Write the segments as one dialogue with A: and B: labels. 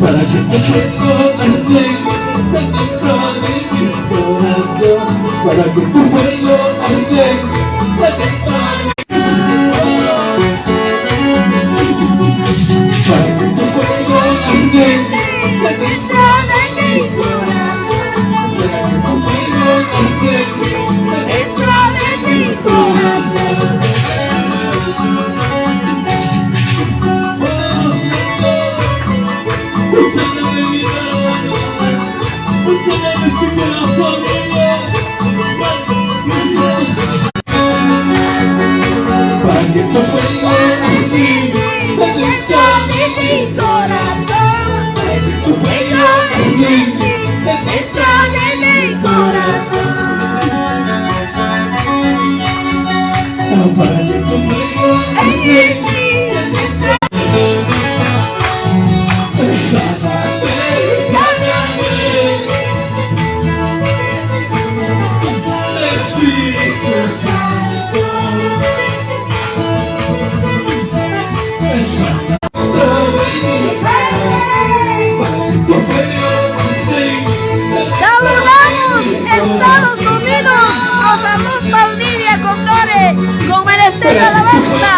A: para que te puedo arder dentro de mi corazón, para que tu puedo arder dentro de mi corazón, para que tu puedo arder dentro de mi corazón, para que tu puedo arder dentro de mi corazón. Para que tu fuego arder dentro de mi corazón, para que tu fuego arder dentro de mi corazón, para que tu fuego arder dentro de mi corazón.
B: Saludamos Estados Unidos, Rosa Luz Valdivia Condore, con menester de alabanza.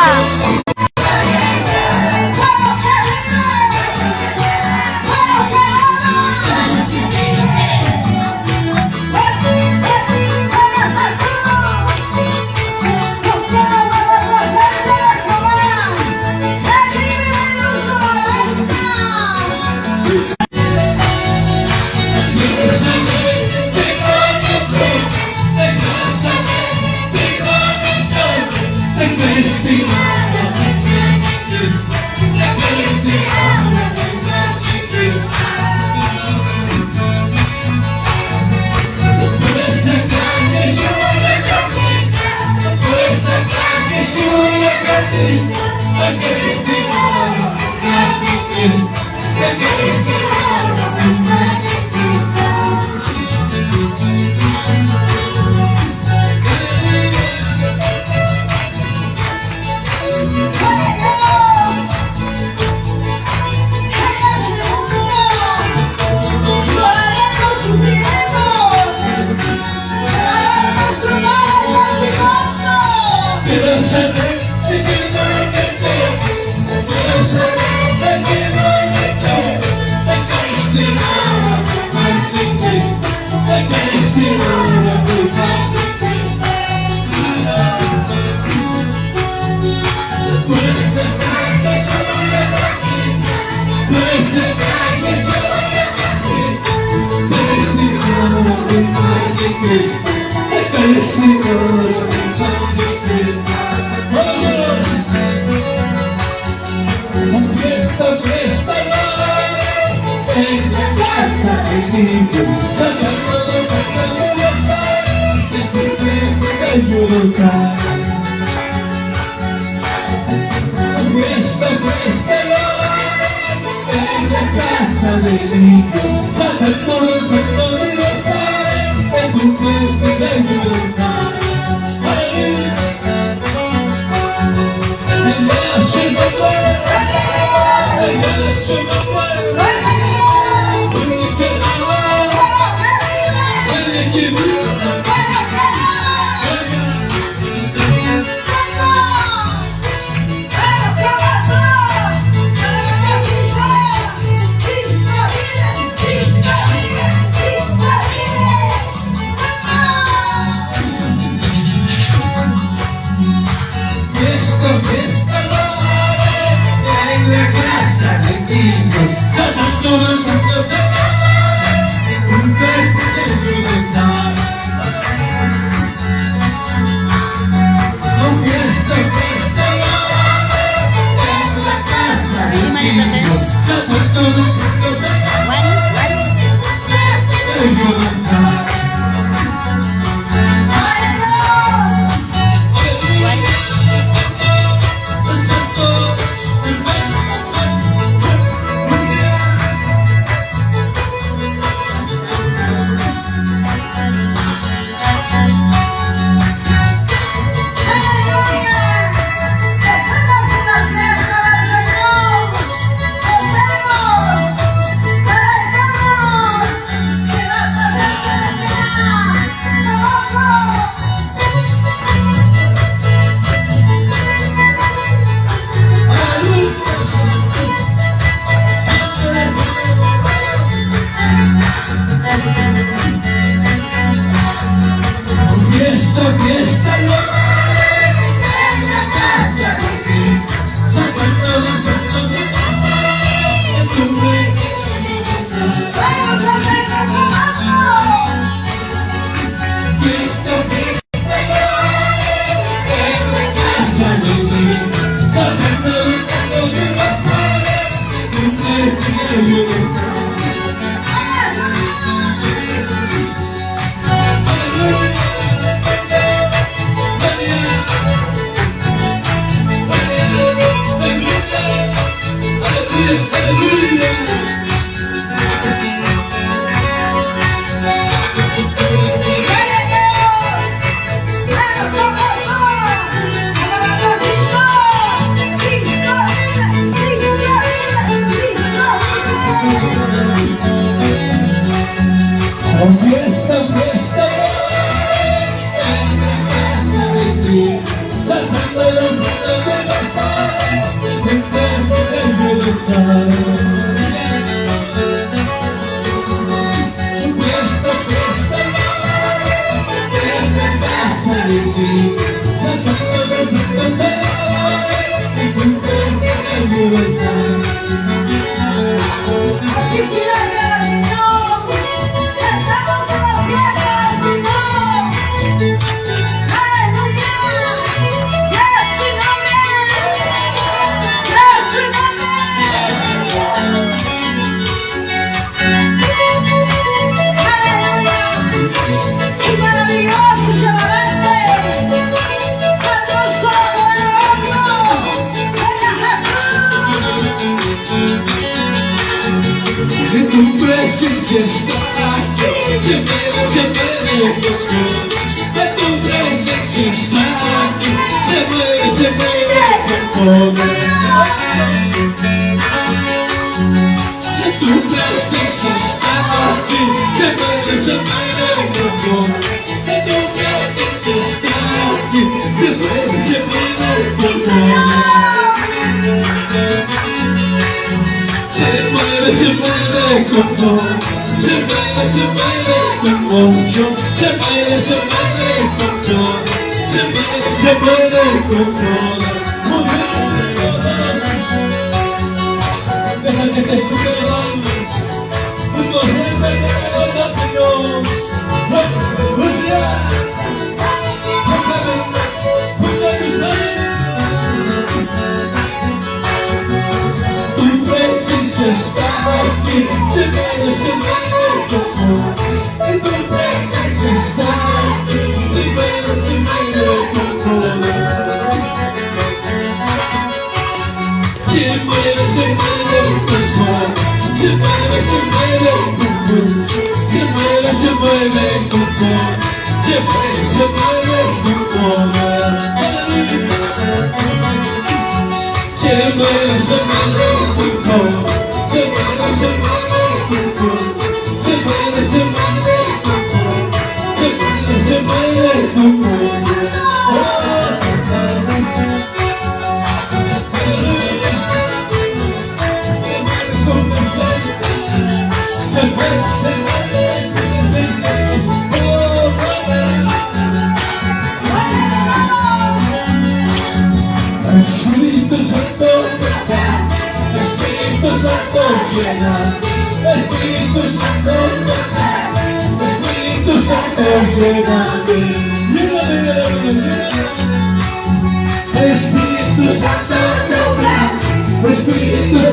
B: ¡Jesucristo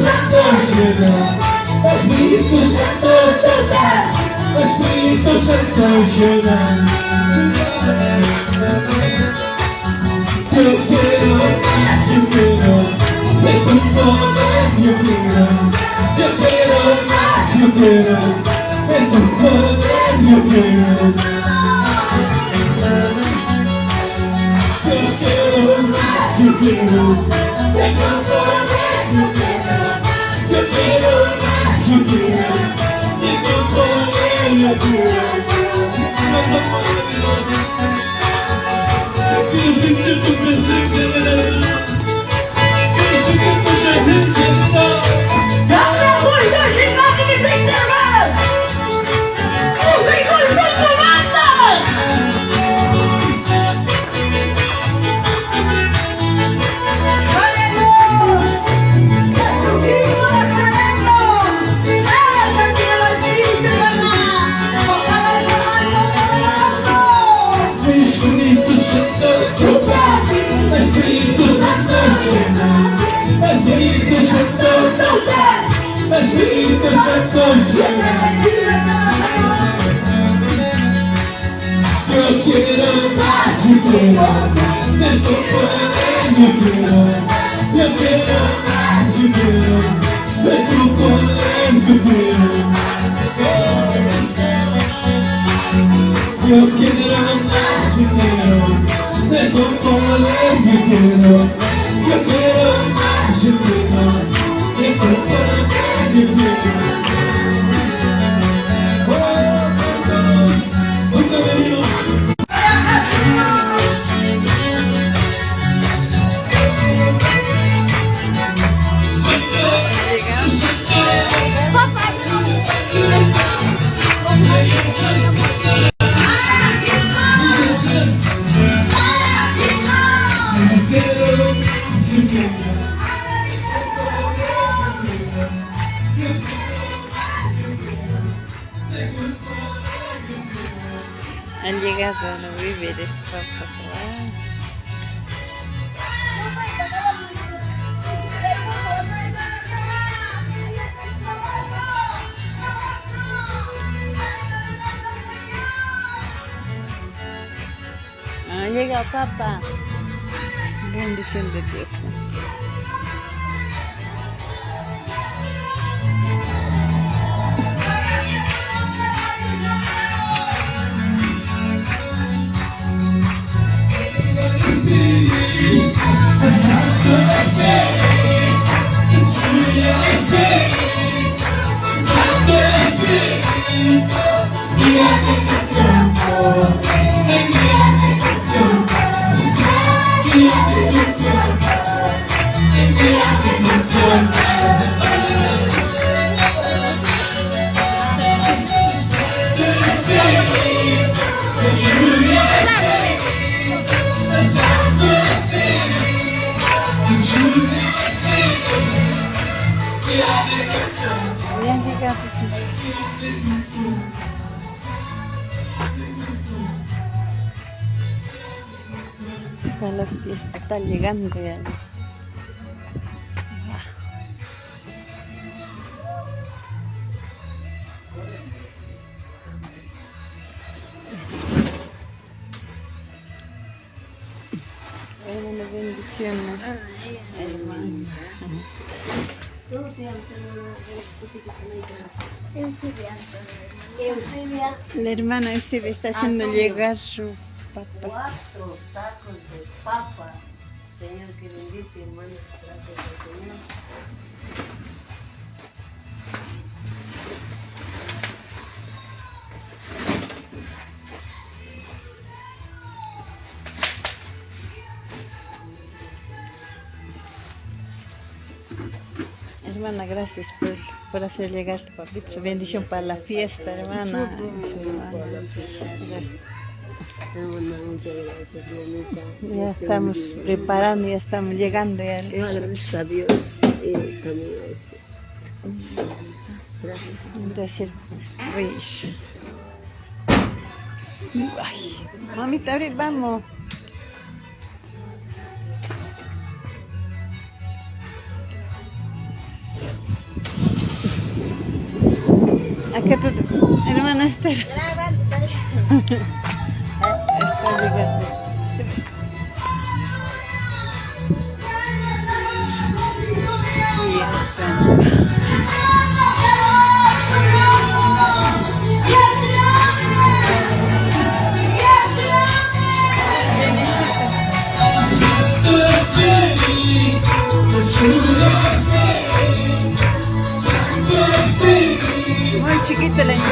B: Nazareno!
A: perfecto llena. Yo quiero más, yo quiero de tu poder, yo quiero más, yo quiero de tu poder, yo quiero. Yo quiero más, yo quiero de tu poder, yo quiero más, yo quiero de tu poder, yo quiero.
C: Han llegado a los víveres, papá. Ha llegado papá. Bendición de Dios. La fiesta está llegando ya. Una bendición.
B: Eusebia.
C: La hermana Eusebia está haciendo llegar su papá.
B: 4 sacos de papa. Señor, que bendice, hermanos, gracias al Señor.
C: Hermana, gracias por hacer llegar tu papito. Su bendición para la fiesta, hermana. Gracias.
B: Muchas gracias, mamita.
C: Ya estamos preparando, ya estamos llegando. Ya.
B: Yo agradezco a Dios y también a usted. Gracias.
C: Gracias. Ay, mamita, ahorita vamos. Acá tu hermana está. Está llegando. Muy chiquita la niña.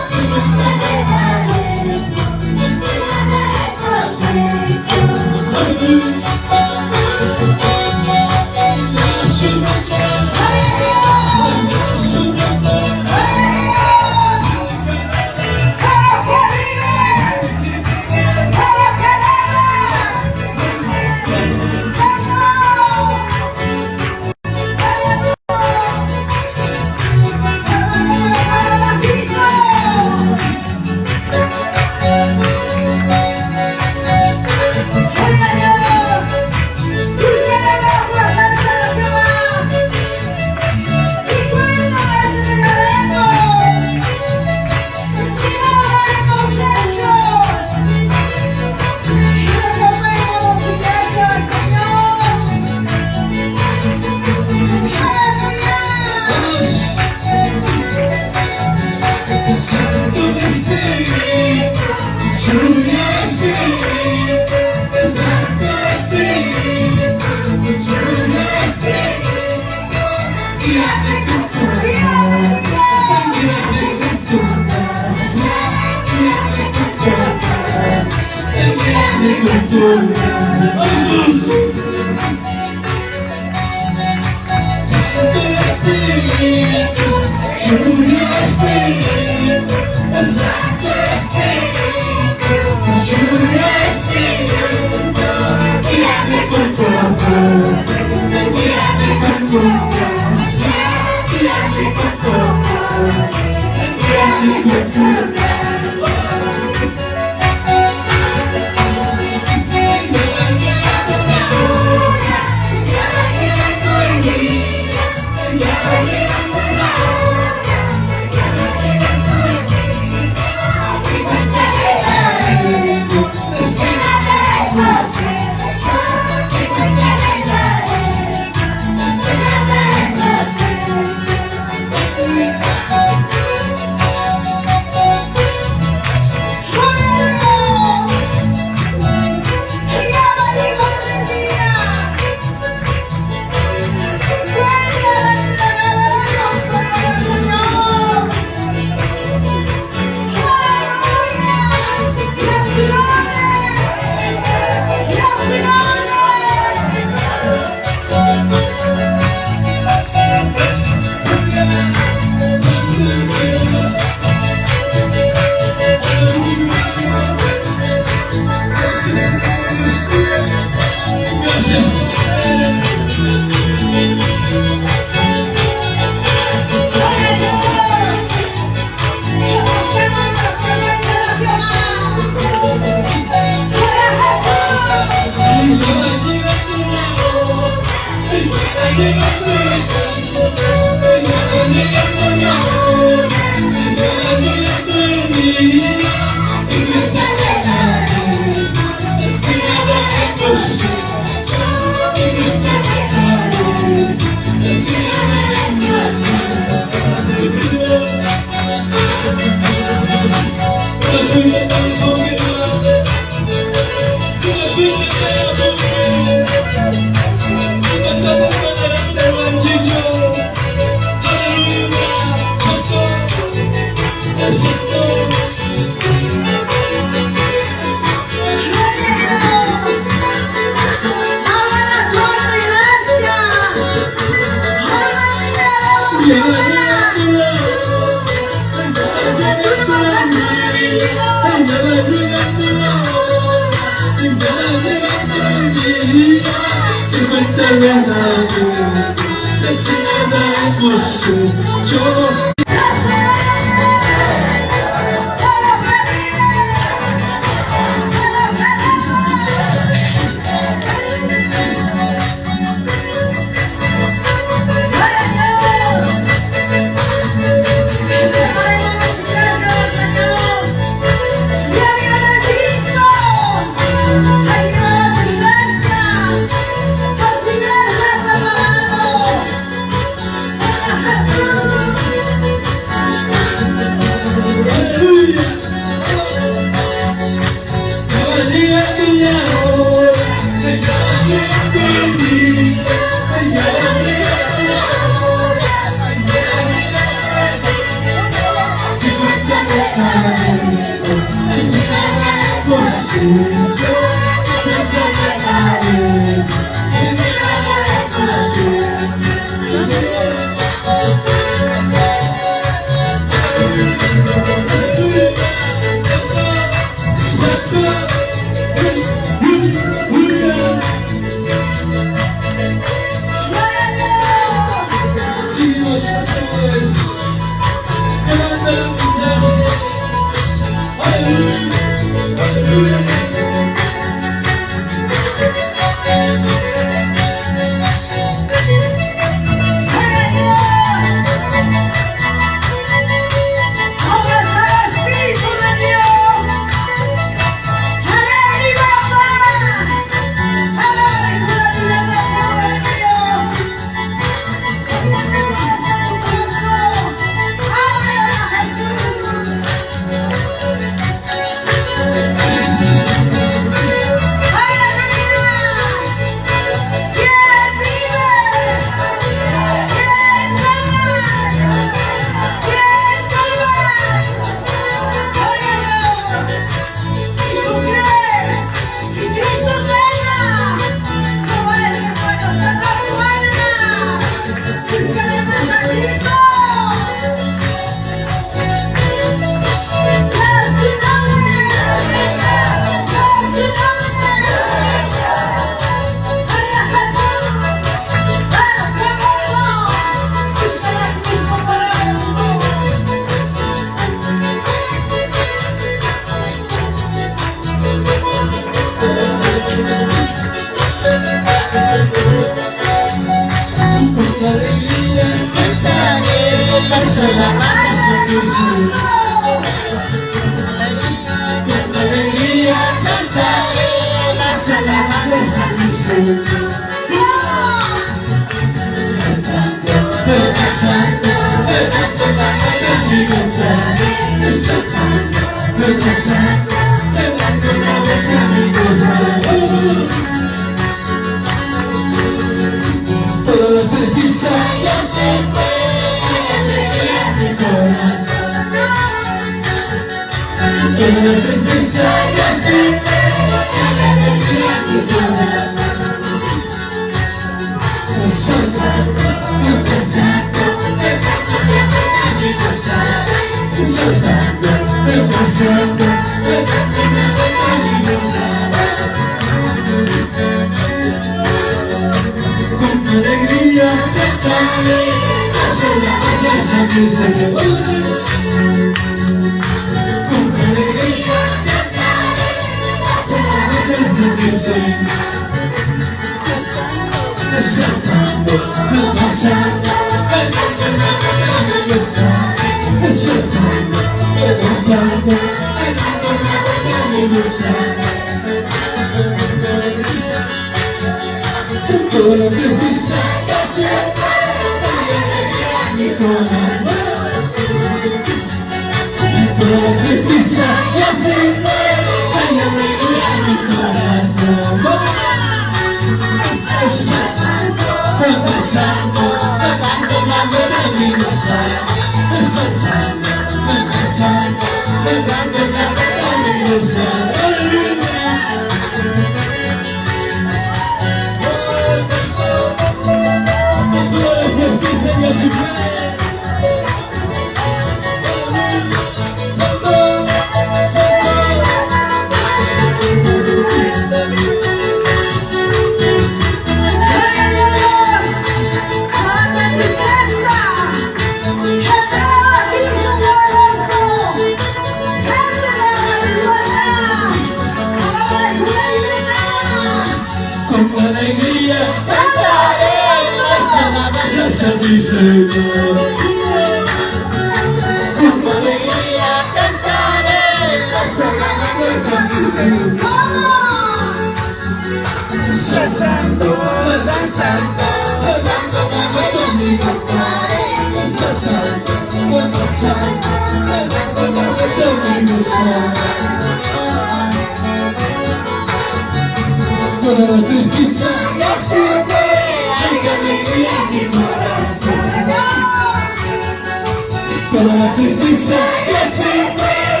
A: Toda la justicia que se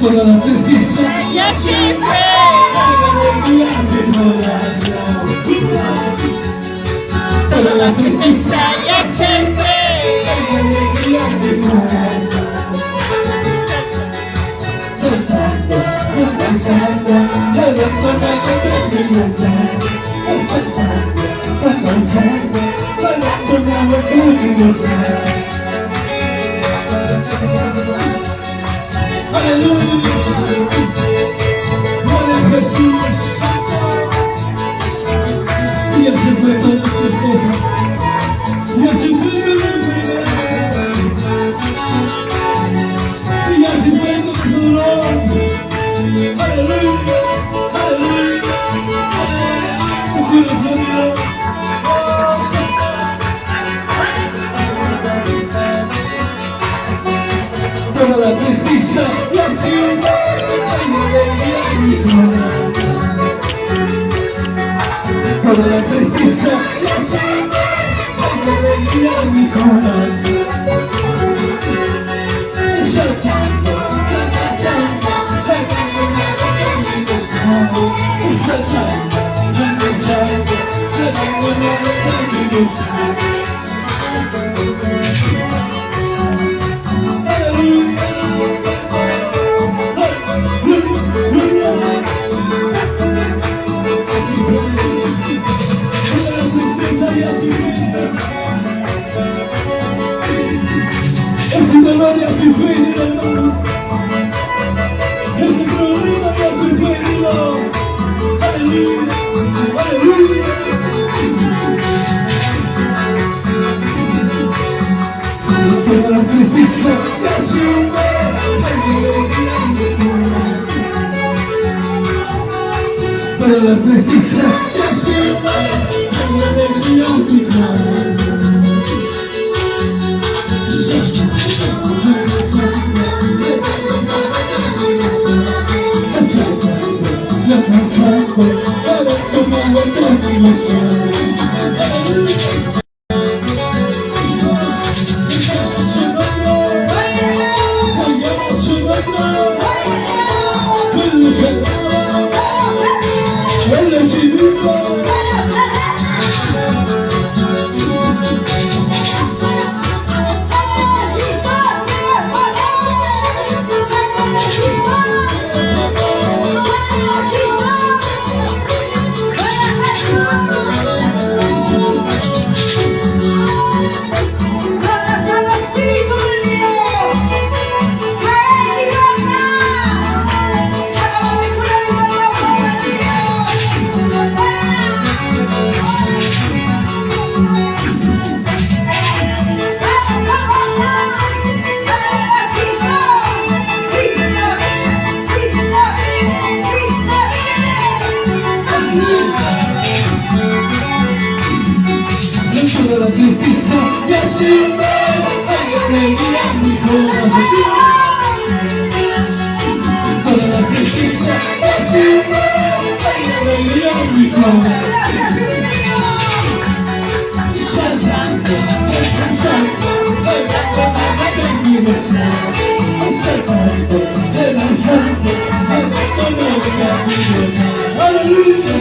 A: Toda la tristeza ya se fue, toda la tristeza ya se fue, soltando, descansando, levantando la tristeza, soltando, descansando, levantando la tristeza. Aleluya, gloria a Jesús. Y Él se fue con tu esposa. Y así fue con tu vida. Y así fue con tu dolor. Aleluya, aleluya, aleluya. Tu corazón, toda la tristeza y ansiedad, toda la tristeza y ansiedad, mi corazón, saltando, danzando, ese dolor ya se fue, hermano. Ese problema ya se fue, hermano. Aleluya, aleluya. Toda la tristeza ya se fue, toda la tristeza ya se fue, alegría mi corazón. Toda la tristeza ya se fue, alegría mi corazón. Toda la tristeza ya se fue, alegría mi corazón. Saltando, descansando, bailando la tranquilidad. Saltando, descansando, bailando la tranquilidad. Aleluya.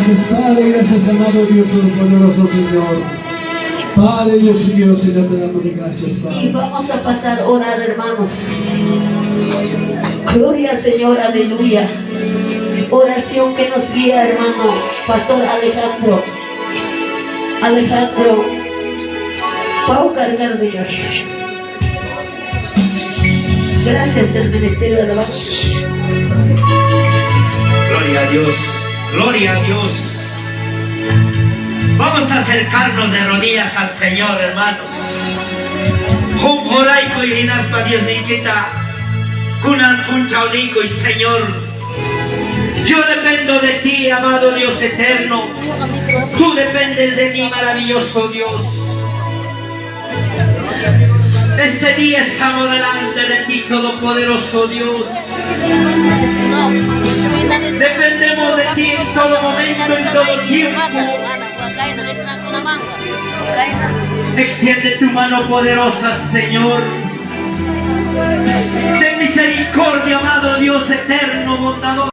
A: gracias, Padre, gracias, amado Dios Todopoderoso, Señor. Padre, Dios mío, Señor, te damos gracias,
B: Y
A: Padre.
B: vamos a pasar a orar, hermanos. Gloria al Señor, aleluya. Oración que nos guía, hermano, Pastor Alejandro. Alejandro Pau Cargardigas. Gracias, el Ministerio de Alabanza.
D: Gloria a Dios, gloria a Dios. Vamos a acercarnos de rodillas al Señor, hermanos. Jumboraico y Rinaspa Dios Nikita, Kunan Kunchaunico y Señor. Yo dependo de ti, amado Dios eterno. Tú dependes de mí, maravilloso Dios. Este día estamos delante de ti, todopoderoso Dios. Dependemos de ti en todo momento, en todo tiempo. Extiende tu mano poderosa, Señor. Ten